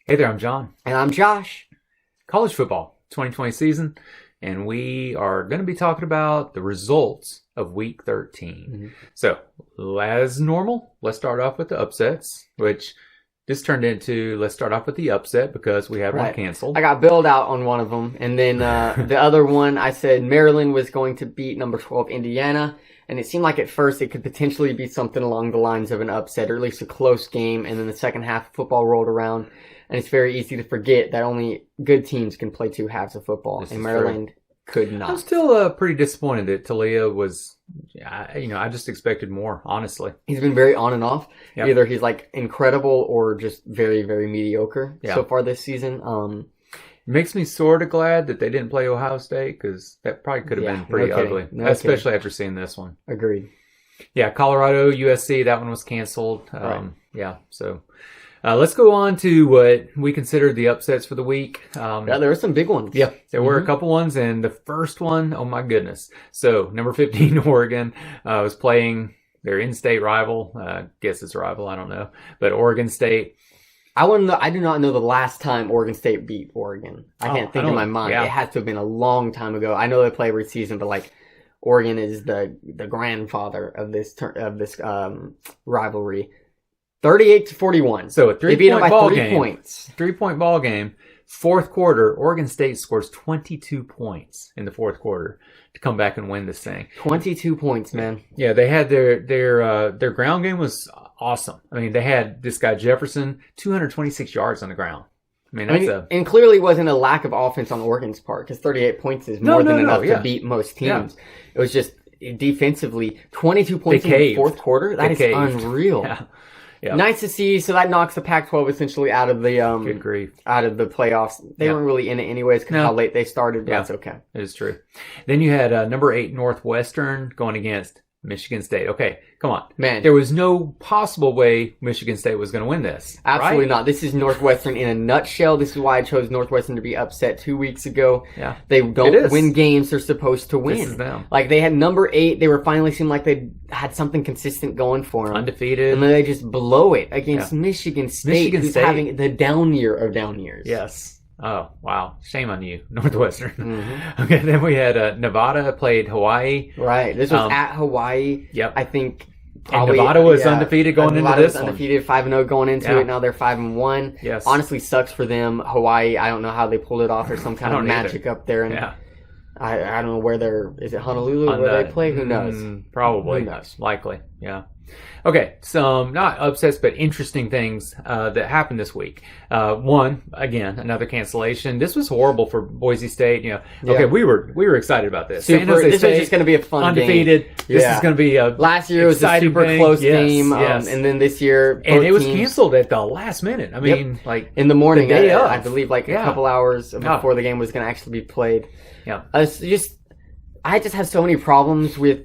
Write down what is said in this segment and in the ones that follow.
Hey there, I'm John. And I'm Josh. College football 2020 season, and we are going to be talking about the results of Week 13. Mm-hmm. So, as normal, let's start off with the upsets, which this turned into let's start off with the upset because we had one canceled. I got bailed out on one of them, and then the other one, I said Maryland was going to beat number 12 Indiana, and it seemed like at first it could potentially be something along the lines of an upset, or at least a close game, and then the second half of football rolled around. And it's very easy to forget that only good teams can play two halves of football, and Maryland could not. I'm still pretty disappointed that Talia was, I just expected more, honestly. He's been very on and off. Yep. Either he's like incredible or just very, very mediocre so far this season. It makes me sort of glad that they didn't play Ohio State because that probably could have been pretty ugly, especially after seeing this one. Agreed. Yeah, Colorado, USC, that one was canceled. Right. Yeah, so... let's go on to what we consider the upsets for the week. There were some big ones. Yeah, there were a couple ones, and the first one, oh my goodness. So, number 15, Oregon, was playing their in-state rival. Guess it's a rival, I don't know. But Oregon State. I do not know the last time Oregon State beat Oregon. I can't think in my mind. Yeah. It has to have been a long time ago. I know they play every season, but like Oregon is the grandfather of this rivalry. 38-41. So a 3-point ball game. Points. 3-point ball game. Fourth quarter, Oregon State scores 22 points in the fourth quarter to come back and win this thing. 22 points, man. Yeah, they had their ground game was awesome. I mean, they had this guy Jefferson, 226 yards on the ground. And clearly wasn't a lack of offense on Oregon's part because 38 points is more than enough to beat most teams. Yeah. It was just defensively 22 points in the fourth quarter. That is unreal. Yeah. Yep. Nice to see. So that knocks the Pac-12 essentially out of the Good grief. out of the playoffs. They weren't really in it anyways because how late they started. But that's okay. It is true. Then you had number 8 Northwestern going against Michigan State. Okay, come on, man. There was no possible way Michigan State was going to win this. Absolutely not. This is Northwestern in a nutshell. This is why I chose Northwestern to be upset 2 weeks ago. Yeah, they don't win games they're supposed to win. This is them. Like they had number 8. They were finally seemed like they had something consistent going for them. Undefeated, and then they just blow it against Michigan State, who's having the down year of down years. Yes. Oh, wow. Shame on you, Northwestern. Mm-hmm. Okay, then we had Nevada played Hawaii. Right. This was at Hawaii. Yep. I think probably, and Nevada was undefeated going into this one. Undefeated, 5-0 going into it. Now they're 5-1. Yes. Honestly, sucks for them. Hawaii, I don't know how they pulled it off. There's some kind of magic up there. And I don't know where is it Honolulu where they play? Who knows? Probably. Who knows? Likely. Yeah. Okay, some not upsets, but interesting things that happened this week. One, again, another cancellation. This was horrible for Boise State. Okay, we were excited about this. This was just going to be a fun undefeated. Game. This is going to be a last year was a super close game, and then this year and it was canceled at the last minute. I mean, like in the morning, the day of. I believe, like a couple hours before the game was going to actually be played. Yeah, I just have so many problems with.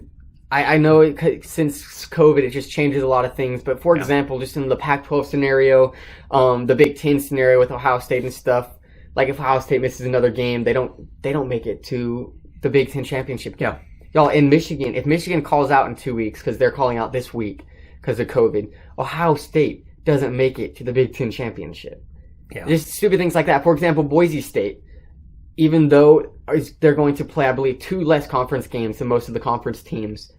I know since COVID, it just changes a lot of things. But for example, just in the Pac-12 scenario, the Big Ten scenario with Ohio State and stuff, like if Ohio State misses another game, they don't make it to the Big Ten championship game. Yeah. Y'all, in Michigan, if Michigan calls out in 2 weeks, because they're calling out this week because of COVID, Ohio State doesn't make it to the Big Ten championship. Yeah. Just stupid things like that. For example, Boise State, even though they're going to play, I believe, 2 less conference games than most of the conference teams,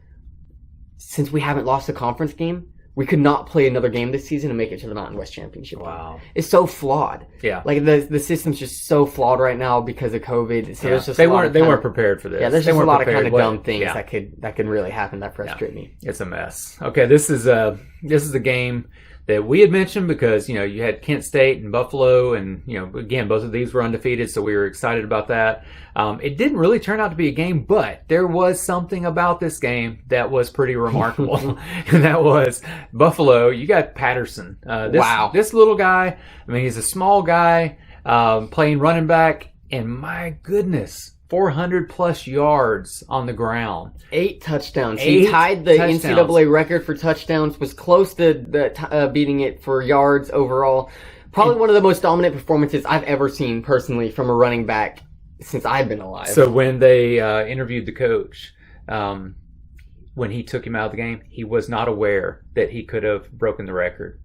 since we haven't lost a conference game, we could not play another game this season and make it to the Mountain West Championship. Wow. It's so flawed. Yeah. Like the system's just so flawed right now because of COVID. So there's just they weren't prepared for this. Yeah, there's just a lot of kind of dumb things Yeah. that could really happen that frustrate me. It's a mess. Okay, this is a game that we had mentioned because, you had Kent State and Buffalo and, again, both of these were undefeated, so we were excited about that. It didn't really turn out to be a game, but there was something about this game that was pretty remarkable. And that was Buffalo. You got Patterson. This little guy, he's a small guy playing running back, and my goodness, 400 plus yards on the ground. 8 touchdowns. He tied the NCAA record for touchdowns, was close to beating it for yards overall. Probably one of the most dominant performances I've ever seen personally from a running back since I've been alive. So when they interviewed the coach, when he took him out of the game, he was not aware that he could have broken the record.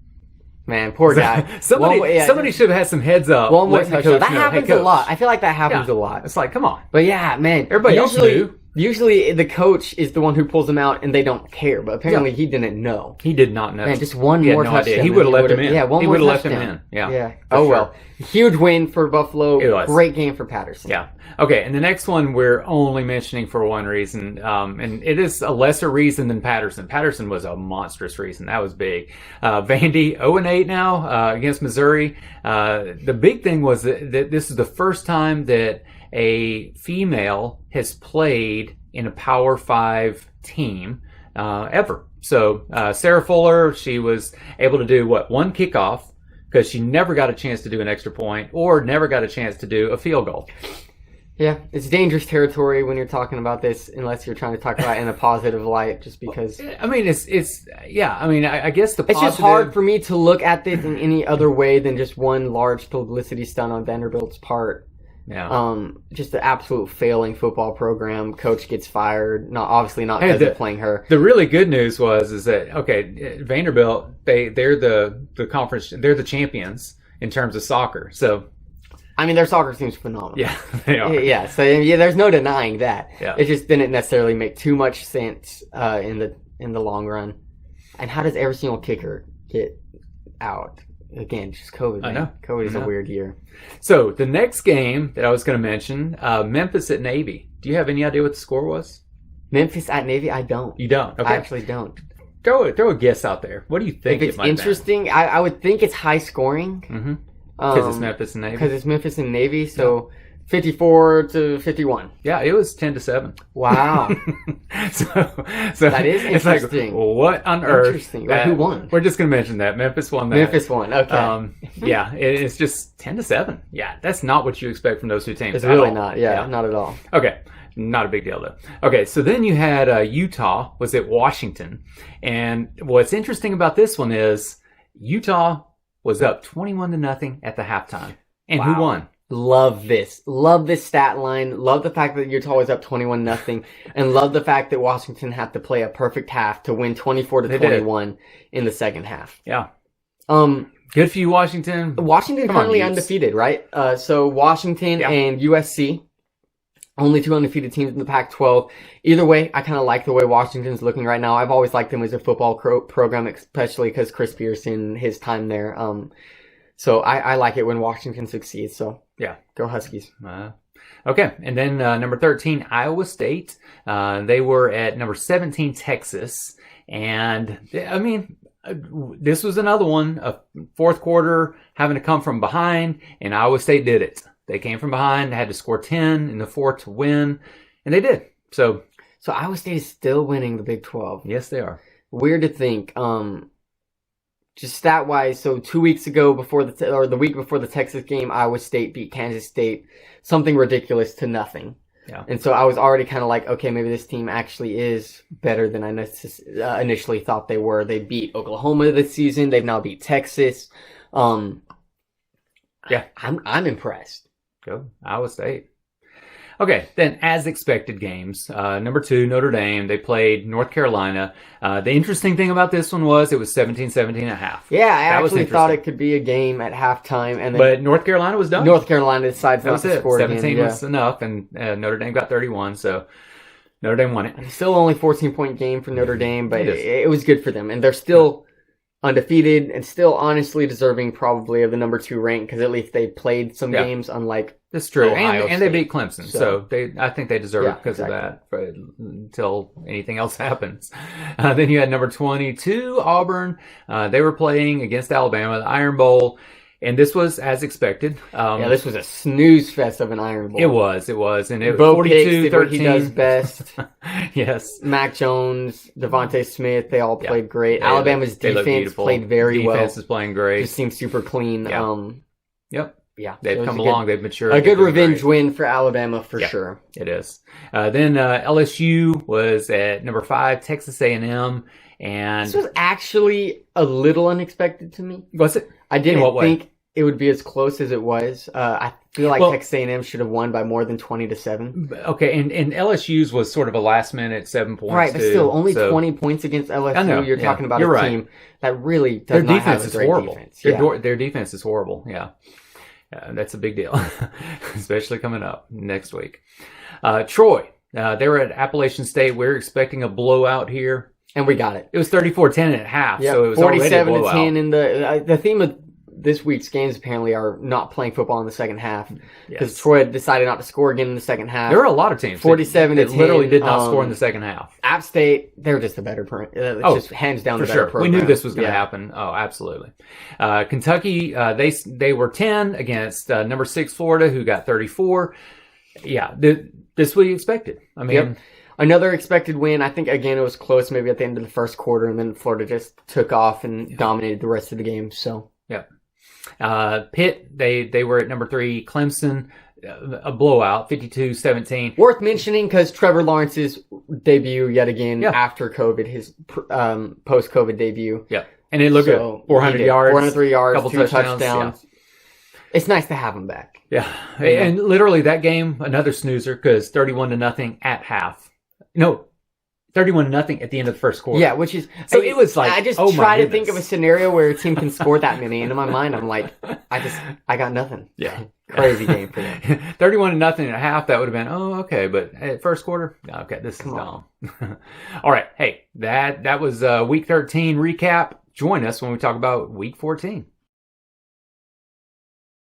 Man, poor guy. Somebody should have had some heads up. One more letting the touchdown. coach That know, happens "Hey, a coach." lot. I feel like that happens Yeah. a lot. It's like, come on. But yeah, man. Everybody else knew. Usually the coach is the one who pulls them out and they don't care. But apparently he didn't know. He did not know. Man, just one He had more no touchdown. idea. He would have left him in. Yeah, one he more would have left him touchdown. in. Yeah. Oh, sure. well. Huge win for Buffalo. It was. Great game for Patterson. Yeah. Okay, and the next one we're only mentioning for one reason, and it is a lesser reason than Patterson. Patterson was a monstrous reason. That was big. Vandy 0-8 now against Missouri. The big thing was that this is the first time that a female has played in a Power 5 team ever. So Sarah Fuller, she was able to do one kickoff, because she never got a chance to do an extra point or never got a chance to do a field goal. Yeah, it's dangerous territory when you're talking about this, unless you're trying to talk about it in a positive light, just because. I mean, I guess the positive... It's just hard for me to look at this in any other way than just one large publicity stunt on Vanderbilt's part. Yeah. Just the absolute failing football program. Coach gets fired. Obviously not because of playing her. The really good news is that Vanderbilt, they're the conference, they're the champions in terms of soccer. So, I mean, their soccer team's phenomenal. Yeah, they are. Yeah, so there's no denying that. Yeah. It just didn't necessarily make too much sense in the long run. And how does every single kicker get out? Again, just COVID. Man. I know. COVID is a weird year. So the next game that I was going to mention, Memphis at Navy. Do you have any idea what the score was? Memphis at Navy? I don't. You don't? Okay. I actually don't. Throw a guess out there. What do you think? If it's interesting, I would think it's high scoring. Mm-hmm. Because it's Memphis and Navy. Because it's Memphis and Navy, so 54-51. Yeah, it was 10-7. Wow. so that is interesting. It's like, what on earth? Interesting. Who won? We're just going to mention that. Memphis won that. Memphis won, okay. Yeah, it's just 10-7. Yeah, that's not what you expect from those two teams. It's really not. Yeah, not at all. Okay. Not a big deal, though. Okay, so then you had Utah was at Washington. And what's interesting about this one is Utah was up 21-0 at the halftime. And who won? Love this. Love this stat line. Love the fact that Utah was up 21-0. And love the fact that Washington had to play a perfect half to win 24-21 in the second half. Yeah. Good for you, Washington. Washington currently undefeated, right? So Washington and USC, only two undefeated teams in the Pac-12. Either way, I kind of like the way Washington's looking right now. I've always liked them as a football program, especially because Chris Pearson, his time there. So I like it when Washington succeeds. So yeah, go Huskies. Okay, and then number 13, Iowa State. They were at number 17, Texas. And, I mean, this was another one, a fourth quarter having to come from behind, and Iowa State did it. They came from behind, had to score 10 in the fourth to win, and they did. So Iowa State is still winning the Big 12. Yes, they are. Weird to think. Just stat-wise, so 2 weeks ago, the week before the Texas game, Iowa State beat Kansas State, something ridiculous to nothing. Yeah. And so I was already kind of like, okay, maybe this team actually is better than I initially thought they were. They beat Oklahoma this season. They've now beat Texas. Yeah, I'm impressed. Go Iowa State. Okay, then as expected games. Number 2, Notre Dame. They played North Carolina. The interesting thing about this one was it was 17-17 at half. Yeah, I actually thought it could be a game at halftime. But North Carolina was done. North Carolina decides not to score 17 again. was enough, and Notre Dame got 31, so Notre Dame won it. Still only 14-point game for Notre Dame, but it was good for them. And they're still undefeated and still honestly deserving probably of the number 2 rank because at least they played some games unlike That's true. Ohio and they beat Clemson, so I think they deserve it because of that until anything else happens. Then you had number 22, Auburn. They were playing against Alabama, the Iron Bowl. And this was as expected. This was a snooze fest of an Iron Bowl. It was. And it was Bo 42-13. what he does best. Yes. Mac Jones, Devontae Smith, they all played great. Alabama's defense played very well. Defense is playing great. Just seems super clean. Yep. Yeah. They've come along. They've matured. A good revenge win for Alabama for sure. It is. Then LSU was at number 5, Texas A&M. And this was actually a little unexpected to me. Was it? I didn't think it would be as close as it was. I feel like Well- Texas A&M should have won by more than 20-7. Okay, and LSU's was sort of a last minute 7 points. Right, but too, still, only so 20 points against LSU. I know, You're yeah, talking about you're a right. team that really Their does not defense have a is great horrible. defense. Their defense is horrible. Yeah. That's a big deal, especially coming up next week. Troy, they were at Appalachian State. We're expecting a blowout here. And we got it. It was 34-10 at half, Yeah, so it was already a 47 to blowout. 10. And the theme of this week's games apparently are not playing football in the second half because Yes. Troy decided not to score again in the second half. There were a lot of teams 47 to that literally 10, did not score in the second half. App State, they're just a better just hands down For the better sure. program. We knew this was going to Yeah. happen. Oh, absolutely. Kentucky, they were 10 against number 6 Florida, who got 34. Yeah, this we expected. I mean, Yep. Another expected win. I think, again, it was close maybe at the end of the first quarter, and then Florida just took off and dominated the rest of the game. So, Pitt, they were at number 3 Clemson, a blowout, 52-17. worth mentioning because Trevor Lawrence's debut yet again Yeah. after COVID, his post-COVID debut. Yeah, and it looked So, good. 400 he did. yards, 403 yards, couple 2 touchdowns. touchdowns. It's nice to have him back. Yeah, and literally that game, another snoozer because 31-0 at half. No, 31-0 at the end of the first quarter. Yeah, which is So it was like, I just oh my try to goodness. think of a scenario where a team can score that many, and in my mind, I'm like, I got nothing. Yeah. Crazy game for them. 31-0 at half, that would have been, oh, okay. But at first quarter, okay, this is dumb. All right. Hey, that was week 13 recap. Join us when we talk about week 14.